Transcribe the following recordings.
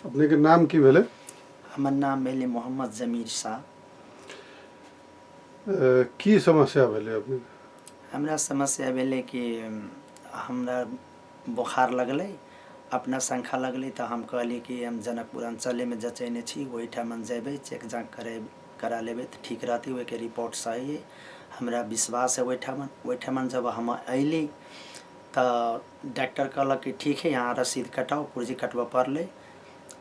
अपने के नाम की भेले? हमर नाम भेले मोहम्मद जमीर शाह। की समस्या भेले अपने? हमरा समस्या भेले कि हमरा बुखार लगलै, अपना शंखा लगलै तो हम कहली कि हम जनकपुर अंचलेमे जचैने छी, ओहिठाम जेबै चेक जाँच करा लेबै तो ठीक रहतै, ओहिके रिपोर्ट सही है, हमरा विश्वास है ओहिठाम जब हम अइली तो डॉक्टर कहलक कि ठीक है यहाँ रसीद कटाओ, पुर्जी कटबऽ पड़लै।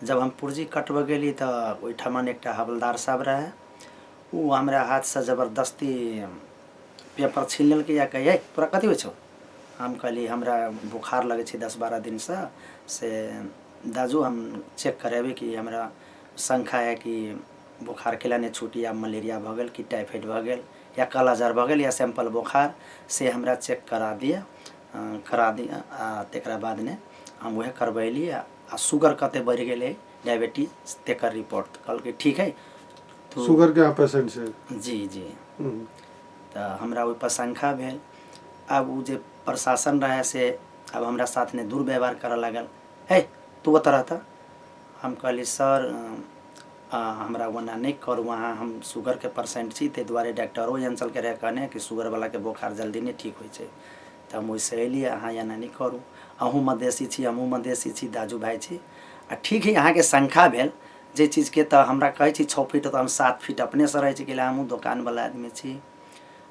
जब हम पुर्जी कटबऽ गेली तो ओहिठाम एकटा हवलदार साहब रहे, वो हमरा हाथ से जबरदस्ती पेपर छीन लेलकै या कहे तोरा कथी होइ छौ। हम कहली हमरा बुखार लगे छै 10-12 दिन से दाजू हम चेक करेबै कि हमरा शंका है कि बुखार केला नहीं छूटी, या मलेरिया भ गेल कि टाइफाइड भ गेल या कालाजार भ गेल या सैंपल बुखार से हमरा चेक करा दिया तकरा बाद ने हम वह करबैली। आ शुगर कते बढ़ गेलै, डायबिटीज तेकर रिपोर्ट कहलकै ठीक है तो शुगर के पेशेंट से? जी जी। तो हमरा ओहि पर शंका भेल। अब उ जे प्रशासन रहे से अब हमरा साथ ने दुर्व्यवहार करे लागल, है तू ओतऽ रहता। हम कहली सर हमरा ओना नहीं करू, वहाँ हम शुगर के पेशेंट छी, ताहि दुआरे डॉक्टरो अंचल के रहे कहने कि शुगर वाला के बुखार जल्दी नहीं ठीक होइ छै। तो हम वैसे अयली, अहाँ एना नहीं करू, अहूँ मधेसी छी हमहूँ मधेसी छी, दाजू भाई छी। आ ठीक है अहाँ के शंका भेल जे चीज के, तो हमरा कहै छी 6 फीट तो हम 7 फीट अपने से रहै छी, कि हमहूँ दुकान वाला आदमी छी।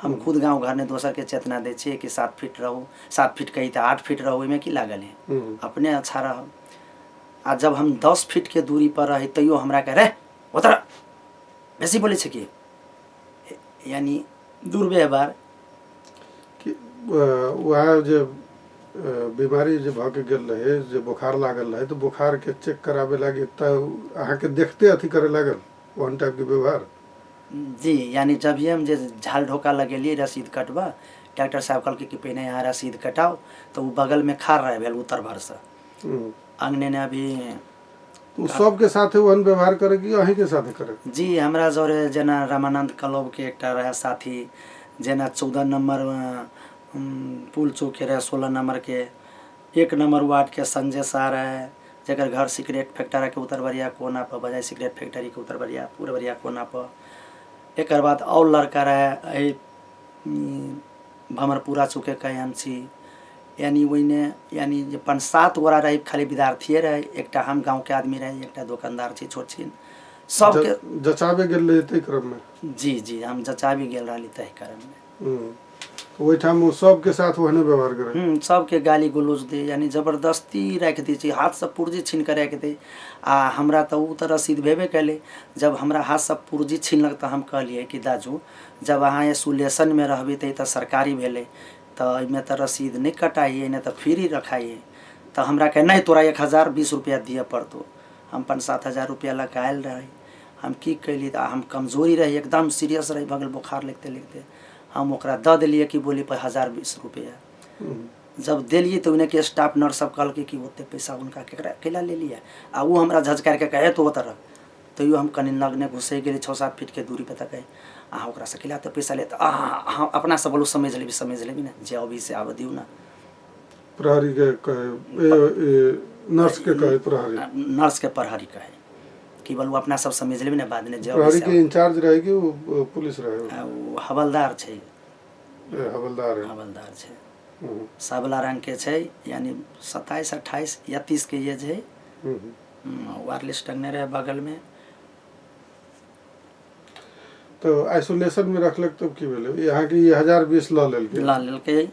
हम खुद गांव घर में दोसर के चेतना दे छिए कि 7 फीट रहू, 7 फीट कही तो 8 फीट रहू, में की लागल है, अपने अच्छा रह। आ जब हम 10 फीट के दूरी पर रहे तैयो हमरा कह रहे उतर बेसी बोले छे कि, यानी दुर्व्यवहार। वहाँ जे बीमारी जे भ के गेल रहे, जे बुखार लागल रहे, तो बुखार के चेक करावे लागे तो अहाँ के देखते अथी करे लागल वन टाइप के व्यवहार? जी, यानी जब हम जे झाल ढोका लगेलिए रसीद कटवा, डॉक्टर साहब कहल कि पहले यहाँ रसीद कटाओ, तो वो बगल में खार रहे भेल उत्तर भर से अंगने ने अभी सबके साथे वन व्यवहार करे कि अहीं के साथे करे? जी, हमरा जोरे जना रामानंद क्लब के एकटा रहे साथी, जना 14 नंबर पुल चौक के रहे, 16 नंबर के 1 नंबर वार्ड के संजय शाह रहे, जकर घर सिगरेट फैक्ट्री के उत्तरबरिया कोना पर, बजाय सिगरेट फैक्ट्री के उत्तरबरिया पूर्वरिया कोना पर। एक बाद और लड़का रहे भमरपुरा चौके कायम छी, यानी वहीने यानी 5-7 गोरा रहे, खाली विद्यार्थी रहे, एकटा हम गांव के आदमी रहे, एकटा दुकानदार छी छोट छीन सबके जचावे गेल रहे तै क्रम में? जी जी, हम जचावी गेल रही तय क्रम में। ओहिठाम सबके साथ वहने व्यवहार करे? सबके गाली गलौज दे, यानी जबरदस्ती रख दी छी, हाथ से पुर्जी छीन कर रख दे। आ हमरा तो उ तो रसीद भेबे कैले, जब हमरा हाथ से पुर्जी छीनलक तो हम कहलिए कि दाजू जब अहाँ एसोलेशन में रहबे तो सरकारी भेले, तो इमें तो रसीद नहीं कटाइए, नहीं तो फ्री रखाइए। तो हमरा कहे नहीं तोरा 1020 रुपया दिए पड़तो। हम 5-7 हजार रुपया लगायल रहे, हम की कैली, हम कमजोरी रही, एकदम सीरियस रही, भगल बुखार लिखते लिखते हम ओकरा द दिलिए कि बोली पर 1020 रुपया। जब दिलिए तो उन्हें के स्टाफ नर्स सब कहल कि ओते पैसा उनका केकरा केला ले लिया, आ वो हमरा झजकार के कहे तो उतर, तैयो हम कनी लगने घुसे गेली 6-7 फीट के दूरी पे तक अहाँ ओकरा से केला तो पैसा ले, हाँ अपना से बोलो समझ लेबी ना, जे अभी से आब दिउ ना। प्रहरी के कहे नर्स के कहे, प्रहरी नर्स के प्रहरी कहे कि बोलू अपना सब समझ लेबी ना, बाद में जे प्रहरी के इंचार्ज रहे कि वो पुलिस रहे? वो हवलदार छे, हवलदार है, हवलदार छे, सबला रंग के छे, यानी 27, 28 या 30 के एज है। वायरलेस टंगने रहे बगल में। तो आइसोलेशन में रखलक तब की भेले? यहाँ की 1020 ला लेलके।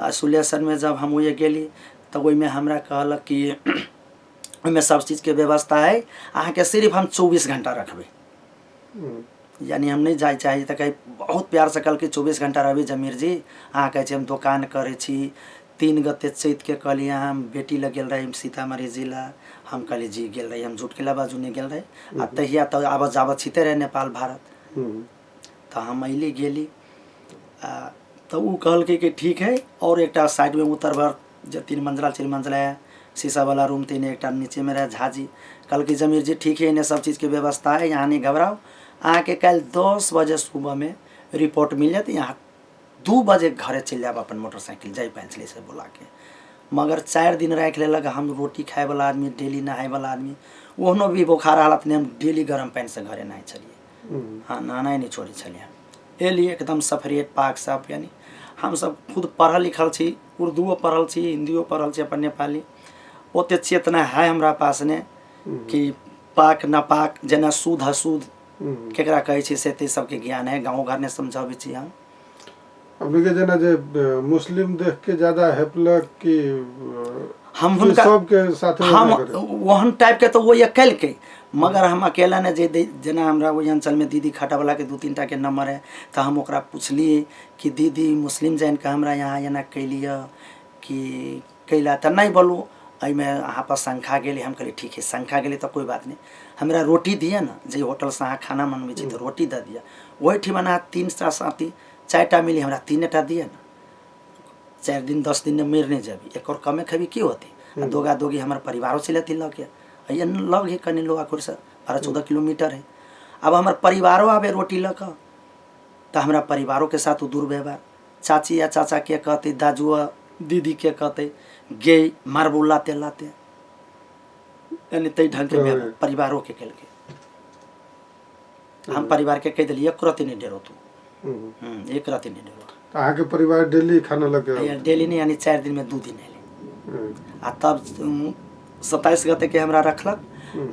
आइसोलेशन में जब हम ये गेली तो वही में हमरा कहलक कि में सब चीज के व्यवस्था है, अहाँ के सिर्फ हम 24 घंटा रखबे, यानी हम नहीं जाए चाहिए। तो कहीं बहुत प्यार से कल कि 24 घंटा रहबे जमीर जी, अहाँ कहे हम दुकान करे छी। 3 गते चैत के कहलिए हम बेटी लग गेल रही सीतामढ़ी जिला, हम कहली जी गेल रही, हम झूठ के बाजू नहीं गेल रहे, आ तहिया तो आब जाबत छिते रहे नेपाल भारत। तो हम अली गेली, तो वो कहल कि ठीक है, और एक साइड में उत्तर भर जो 3 मंजिला 4 मंजिला है शीशा वाला रूम, 3 एक नीचे में रहे झाजी। कल की जमीर जी ठीक है, इन्हें सब चीज़ की व्यवस्था है, यहाँ नहीं घबराओ, अहाँ के कल 10 बजे सुबह में रिपोर्ट मिल जाती, यहाँ 2 बजे घरे चल जाब अपन मोटरसाइकिल जाई पैंचली से बुला के। मगर 4 दिन राख लेलक। हम रोटी खाए वाला आदमी, डेली नहाए वाला आदमी, ओहनो भी बुखार हालत में हम डेली गर्म पानी से घरे नहाए चलिए। हाँ, नहाना नहीं छोड़े छलिए। ए लिए एकदम सफरेट पाक साफ। यानी हम सब खुद पढ़ल लिखल छी, उर्दूओ पढ़ल छी, हिंदियो पढ़ल छी, अपन नेपाली। ओते चेतना है हमरा पास ने कि पाक नापाक जेना शुद्ध अशुद्ध केकरा कहै छै से ते सबके ज्ञान है। गाँव घर ने समझाबै छी हम। अपने के जना जे मुस्लिम देख के ज्यादा हेपलक कि हम हुनका सबके साथे हम वहन टाइप के तो वो अकेले के, मगर हम अकेला ने जे जेना हमरा वही अंचल में दीदी खाटा वाला के 2-3 के नंबर है, तो हम ओकरा पूछलिए कि दीदी मुस्लिम जान के हमरा यहाँ एना कैलिए कि कैला तो नहीं बोलू अमे अहाँ पर शंखा गेली। हम कहली ठीक है, शंखा गेली तो कोई बात नहीं, हमरा रोटी दिए ना, जे होटल से अहाँ खाना मनबै छी तो रोटी दे दिया। वही ठिमा अहाँ 3 साथी 4 मिली, हमरा 3 दिए ना। 4 दिन 10 दिन में मेर नहीं जाबी, एक और कमे खेबी की होती। दोगा दोगी हमारे परिवारों से लेती लग के ये लग ही कनी लोग से 12-14 किलोमीटर है। अब हमारे परिवारों आवे रोटी लग तो हमारा परिवारों के साथ दुर्व्यवहार, चाची या चाचा के कहते, दाजुआ दीदी के कहते, गे मारबू लाते लाते, यानी तई ढंग के परिवारों के कल के हम परिवार के कह दिलिए एक रति नहीं डेरो तू, एक रति नहीं डेरो। अहाँ के परिवार डेली खाना लगे? डेली नहीं, यानी 4 दिन में 2 दिन है। आ तब 27 गते के हमरा रखलक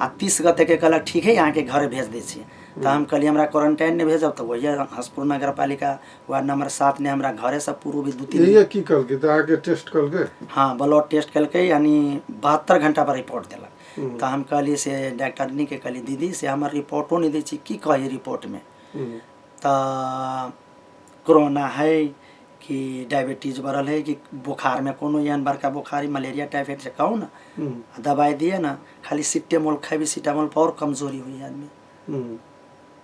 आ 30 गते के कहलक ठीक है यहाँ के घर भेज दै छियै। तो हम कहलिए हमरा क्वारंटाइन ने भेजब, तो वही हसपुर नगर पालिका वार्ड नंबर 7 ने हमरा घरे से पूर्व भी 2-3 ये की कल के आके टेस्ट कल के? हाँ, ब्लड टेस्ट कल के, यानी 72 घंटा पर रिपोर्ट दिलक। तो हम कहली से डॉक्टरनी के कहली दीदी से हमार रिपोर्टो नहीं दै छी, की कही रिपोर्ट में तो कोरोना है कि डायबिटीज बढ़ल है कि बुखार में कोनो एहन बड़का बुखारी मलेरिया टाइफाइड से कहूँ ना, दवाई दिए ना, खाली सिटामोल खेबी, सिटामोल पर और कमजोरी हुई आदमी।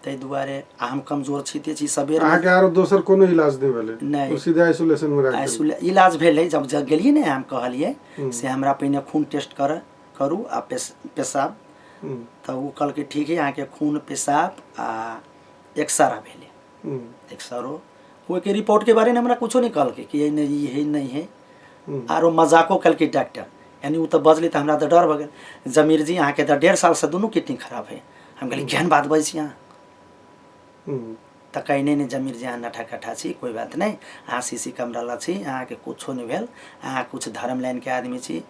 तै दुआरे हम कमजोर छी छी सबेर अहाँ के आरो दोसर कोनो इलाज नहीं भेले? नहीं, सीधा आइसोलेशन में राख इलाज भेले। जब गेलिए ने हम कहलिए से हमरा पहिने खून टेस्ट करू आ पेशाब, तो वो कल के ठीक है यहाँ के खून पेशाब आ एक्सरा भेले। एक्सरो वो के रिपोर्ट के बारे में हमरा कुछो नहीं कहल के कि ये नहीं है। आरो मजाको कल के डॉक्टर, यानी वो तो बजली तो हमरा तो डर भ गेल। जमीर जी यहाँ के तो 1.5 साल से दोनों किडनी खराब है। हम कहली केहन बात बज छी यहाँ, तो कहीं नहीं जमीर जी यहाँ नठा कठा छी, कोई बात नहीं, अहाँ सीसी कमरा ला छी, अहाँ के कुछो नहीं भेल, अहाँ कुछ धर्म लाइन के आदमी छी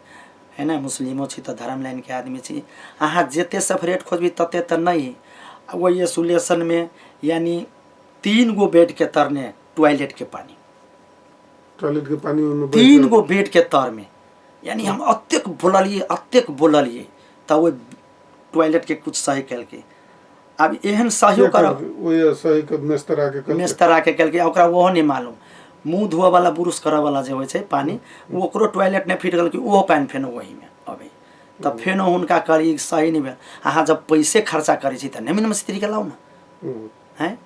है ना, मुस्लिमो छी तो धर्म लाइन के आदमी छी, अहाँ जेते सेपरेट खोजबी तते तो नहीं। वही आइसोलेशन में यानी 3 गो बेड के तरने टॉयलेट के पानी 3 गो बेड के तर में, यानी हम अत्यक बोललिए तो वो टॉयलेट के कुछ सही कल के। अब एहन सहयोग करब मेस्तरा के कल के ओकरा वो नहीं मालूम। मुँह धोआ वाला ब्रुश करे वाला जो है पानी, वो ओकरो टॉयलेट ने फिट गल कि वो पानी फेनो वही में अबे, तब फेनो उनका करी सही नहीं भेल। अहाँ जब पैसे खर्चा करे छी तो निम्न मिस्त्री के लाओ ना हैं,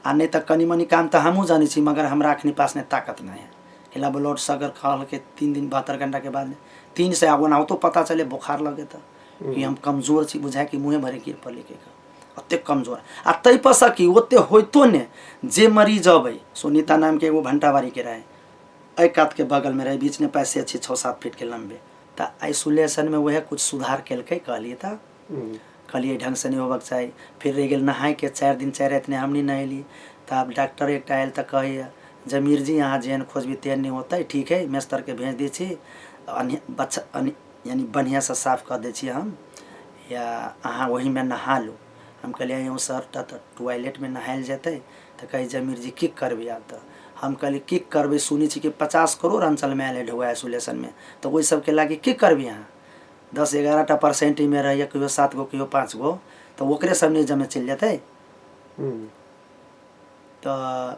आ नहीं तो कनी मनी काम तो हमहूँ जानी छी, मगर हमरा अखनी पास ने ताकत नहीं है। हिला ब्लड सगर खल के 3 दिन 72 घंटा के बाद 3 से आगो ना तो पता चले बुखार लगे तो कि हम कमजोर छी, बुझाए कि मुँहे भरे गिर पड़े के अत्ते कमजोर। आ तै पर सकी ओते होइतो ने जे मरीज अबै, सुनीता नाम के एगो भंटाबारी के रहे, ऐ कात के बगल में रहे, बीच में पैसे अच्छे 6-7 फीट के लंबे, तो आइसोलेशन में वह कुछ सुधार केलकै। कहलिए था कहलिए ढंग से नहीं होबक चाहिए। फिर रह गए नहाय के 4 दिन 4 रात ने हम नहीं नहली। तो अब डॉक्टर एक आयल तो कहे जमीर जी यहाँ जेहन खोजबी तेहन नहीं होता है, ठीक है मेस्तर के भेज दी छी, बच्चा यानी बढ़िया से साफ कर दी छी हम, या अहाँ वही में नहा लो। हम कहलिए यूँ सर तो टॉयलेट में नहायल जेतै, तो कही जमीर जी किक करबी। आब तो हम कहली किक करबी, सुनी छी कि 50 करोड़ अंचल में आयल ढुआ आइसोलेशन में, तो वही सबके लागी किक करबी। यहाँ 10-11% में रहिए, कहियो 7 गो कहियो 5 गो, तो ओकरे सब नहीं जमे चल जाते। तो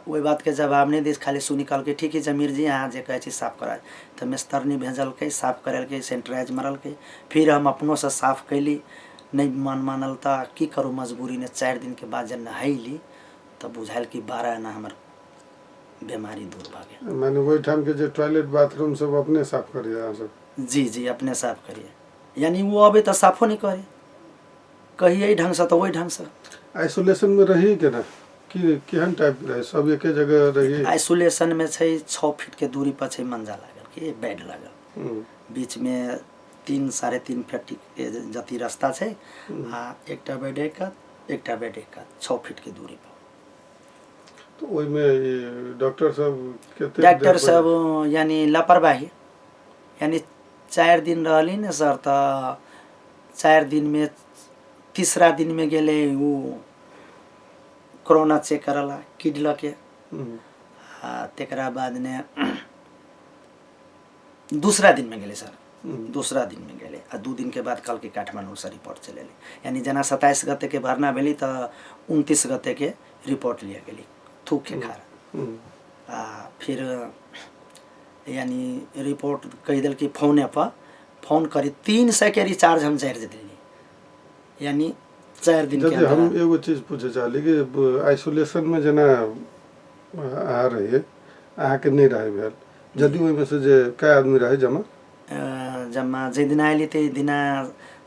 वही बात के जवाब नहीं दी, खाली सुनी कल के ठीक है जमीर जी यहाँ जे कहे साफ करा, तो मिस्तर नहीं भेजल के, साफ करल के, सेनिटाइज मरल के। फिर हम अपनों से साफ कैली, नहीं मानल तो की करूँ मजबूरी ने। 4 दिन के बाद जब नहैली तो बुझायल कि 12 आना हमार बीमारी दूर भागे। माने वही टाइम के जो टॉयलेट बाथरूम सब अपने साफ करिए सब? जी अपने साफ करिए, यानी वो अबे तो साफो नहीं करे, कहिए ढंग से तो वही ढंग से। आइसोलेशन में रही के ना कि केहन टाइप रहे, सब एके जगह रही? आइसोलेशन में 6 फीट के दूरी पर मंजा लागल कि बेड लागल, बीच में 3-3.5 फीट के जति रास्ता है आ एकटा बेड एकटा बेड 6 फीट के दूरी पर। तो ओई में डॉक्टर सब केते डॉक्टर सब यानी लापरवाही यानी 4 दिन रहली न सर तो 4 दिन में तीसरा दिन में गेले वो कोरोना चेक करला किड लके तेकरा बाद ने दूसरा दिन में गेले सर दूसरा दिन में गेले आ 2 दिन के बाद कल के काठमांडू से रिपोर्ट चले यानी जना 27 गते के भरना भेली तो 29 गते के रिपोर्ट लिए गेली थूक के खार आ फिर यानी रिपोर्ट कह दिल कि फोने पर फोन करी 300 के रिचार्ज हम चार्ज दिली यानी 4 दिन के अंदर। हम एगो चीज पूछे चाहली कि आइसोलेशन में जना आ रहे अहाँ के नहीं रहे भेल जदि ओई में से जे काय आदमी रहे जमा जे दिन आइली ते दिन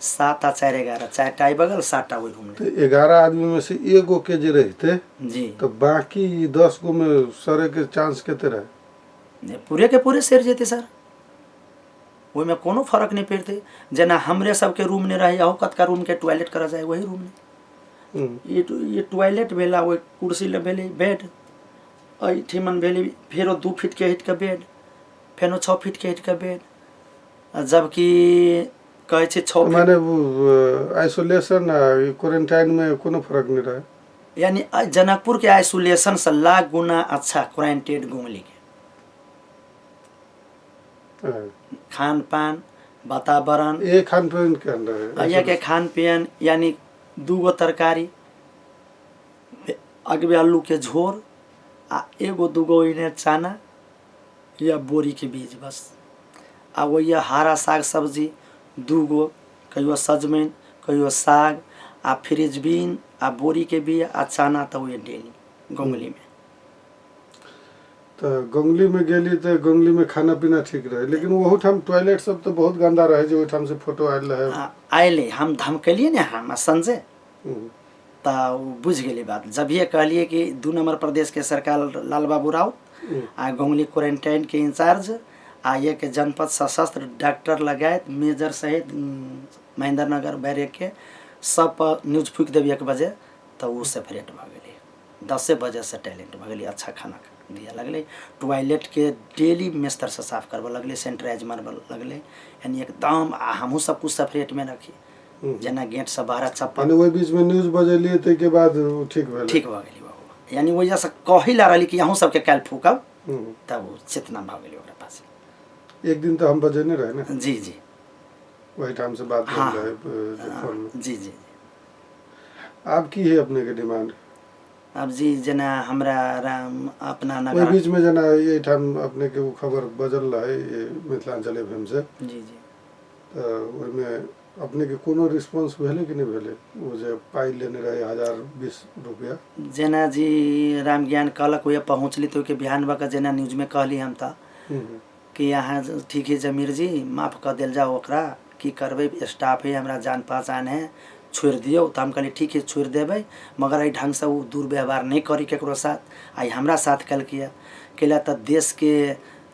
7 आ 4 11 4टा आई बगल 7टा ओई रूम तो 11 आदमी में से एगो के जे रहते जी तो बाकी 10 गो में सरे के चांस केते रहे पूरे के पूरे सर जेते सर ओई में कोनो फर्क नहीं पड़ते जना हमरे सबके रूम ने रहे हो कतका रूम के टॉयलेट करा जाए वही रूम में ये टॉयलेट भेला वो कुर्सी ले भेले बेड ठिमन भेली फिर 2 फीट के हिट का बेड फेनो 6 फीट के हिट का बेड जबकि कहे छे 6 माने वो आइसोलेशन क्वारंटाइन में कोनो फर्क नहीं रहे यानी जनकपुर के आइसोलेशन से लाख गुना अच्छा क्वारंटाइन गुमली के खान पान वातावरण ये खान पान के अंदर है के खान पान यानी 2 गो तरकारी अगबे आलू के झोर आ एगो 2 गो इने चना या बोरी के बीज बस आ वही हरा साग सब्जी 2 गो कहियो सजमैन कहियो साग आ फ्रिज बीन आ बोरी के बीज आ चना तो ये डेली गोंगली में तो गोंगली में गेली तो गोंगली में खाना पीना ठीक रहे लेकिन वो ठाम टॉयलेट सब तो बहुत गंदा रहे जो ठाम से फोटो आयल रहे आयले हम धमकलिए ने हम संजय तो बुझ गेली बात जब ये कहलिए कि 2 नंबर प्रदेश के सरकार लाल बाबू राव आ गोंगली क्वारंटाइन के इंचार्ज आ ये के जनपद सशस्त्र डॉक्टर लगायत मेजर सहित महेंद्र नगर बैरेक के सब पर न्यूज फूक देवी 1 बजे तो वो सेपरेट भ गेली 10 बजे से टैलेंट भ गेली अच्छा खाना दिया लगले टॉयलेट के डेली मिस्तर से साफ करबे लगले सैनिटाइज मारबे लगले यानी एकदम हमहू सब कुछ सेपरेट में रखी जना गेट से बाहर चप्पल ओई बीच में न्यूज बजेलिए ते के बाद ठीक भ गेली बाबू यानी वजह से कही ला रही कि अहूँ सबके काल फूकब तब चेतना भ गेली ओकरा पास एक दिन तो हम बजे नहीं रहे ना जी वही टाइम से बात कर रहे फोन में जी आप की है अपने के डिमांड अब जी जना हमरा राम अपना नगर ओई बीच में जना ये टाइम अपने के वो खबर बजल रहे ये मिथिलांचल एफएम से जी तो ओई में अपने के कोनो रिस्पांस भेले कि नहीं भेले वो जे पाई लेने रहे 1020 रुपया जना जी राम ज्ञान कहलक हुए पहुँचली तो के बिहान बका जना न्यूज में कहली हम था कि यहाँ ठीक है जमीर जी माफ कर दिल जाओ ओकरा की करबे स्टाफ है हमरा जान पहचान है छोड़ दियो तो हम कहली ठीक है छोड़ देवे मगर आई ढंग से वो दुर्व्यवहार नहीं करी केकरो साथ आई हमरा साथ कल किया कैला तो देश के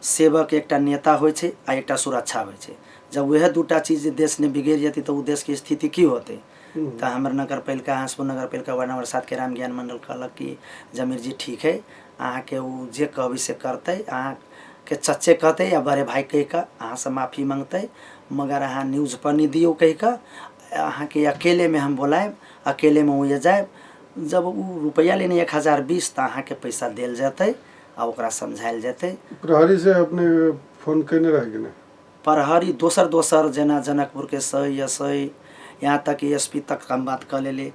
सेवक एकटा नेता होय छे आ एकटा सुरक्षा होय छे जब वह 2टा चीज देश ने बिगड़ जाती तो देश की स्थिति की होते तो हमार नगर पालिका हाँसपुर नगर पालिका वार्ड नंबर 7 के राम ज्ञान मंडल कहलक कि जमीर जी ठीक है अहाँ के वो जे कहबी से करते अहाँ के चच्चे कहते या बड़े भाई कह का अहाँ से माफ़ी मांगते मगर अहाँ न्यूज़ पर नहीं दियो कह का अहाँ के अकेले में हम बोलाए अकेले में वो जाए जब वो रुपया लेने 1020 तो अहाँ के पैसा दिल जाते आ ओकरा समझायल जाते प्रहरी से अपने फोन करने रह गए प्रहरी दोसर जना जनकपुर के सही या सही यहाँ तक एसपी तक हम बात कर ले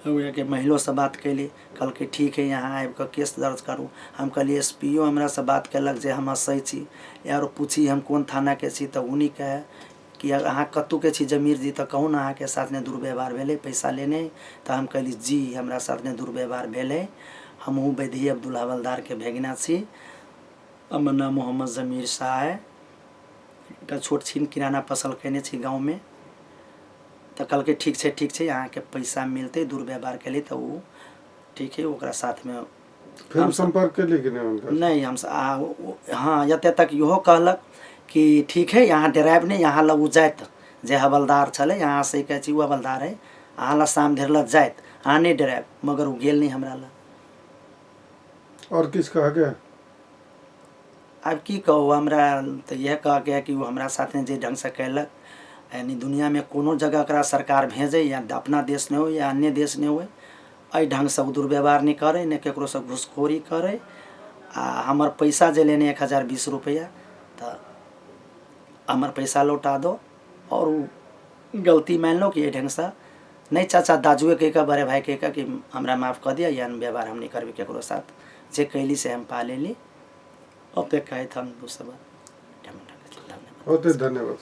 के महिलों से बात कैली कल के ठीक है यहाँ आबि के केस दर्ज करूँ हम कहलिए एसपीओ हमरा से बात कलक जे हम सही छी यार पूछी हम कौन थाना के छी तो उन्हीं कहे कि अहाँ कतु के छी जमीर जी तो कहूँ अहाँ के साथ ने दुर्व्यवहार भेले पैसा लेने तो हम कहली जी हमरा साथ ने दुर्व्यवहार भेले हमहूँ वैधी अब्दुल हवलदार के भेगना छी हमर नाम मोहम्मद जमीर शाह है एक छोट छीन किराना फसल केने छी गाँव में तो कल के ठीक है यहाँ के पैसा मिलते दुर्व्यवहार के लिए तो वो ठीक है ओकरा साथ में फिर संपर्क के लिए नहीं हम हाँ यते तक इहो कहलक कि ठीक है यहाँ डराइब नहीं, यहाँ लग जात जे हवलदार छले यहाँ से कहे छी वो हवलदार है अहाँ ला शाम धेर लग जात अहाँ नहीं डराइब, मगर वो गेल नहीं हमरा ला। और किस कहा गया? अब की कहू, हमरा तो यह कह गया कि वो हमरा साथ जे ढंग से कैलक, यानी दुनिया में कोनो जगह एकरा सरकार भेजे या अपना देश में हो या अन्य देश में हो, एहि ढंग से दुर्व्यवहार नहीं करे, न केकरो से घूसखोरी करे। आ हमर पैसा जे लेने 1020 रुपया, तो हमर पैसा लौटा दो। और वो गलती मान लो कि ये ढंग से नहीं, चाचा दाजुए के का, बड़े भाई के का कि हमरा माफ़ कर दिया, या व्यवहार हम नहीं करबे केकरो साथ, जे कैली से हम पा लेली। अब तक कहे हम दूसरा बात। बहुत धन्यवाद।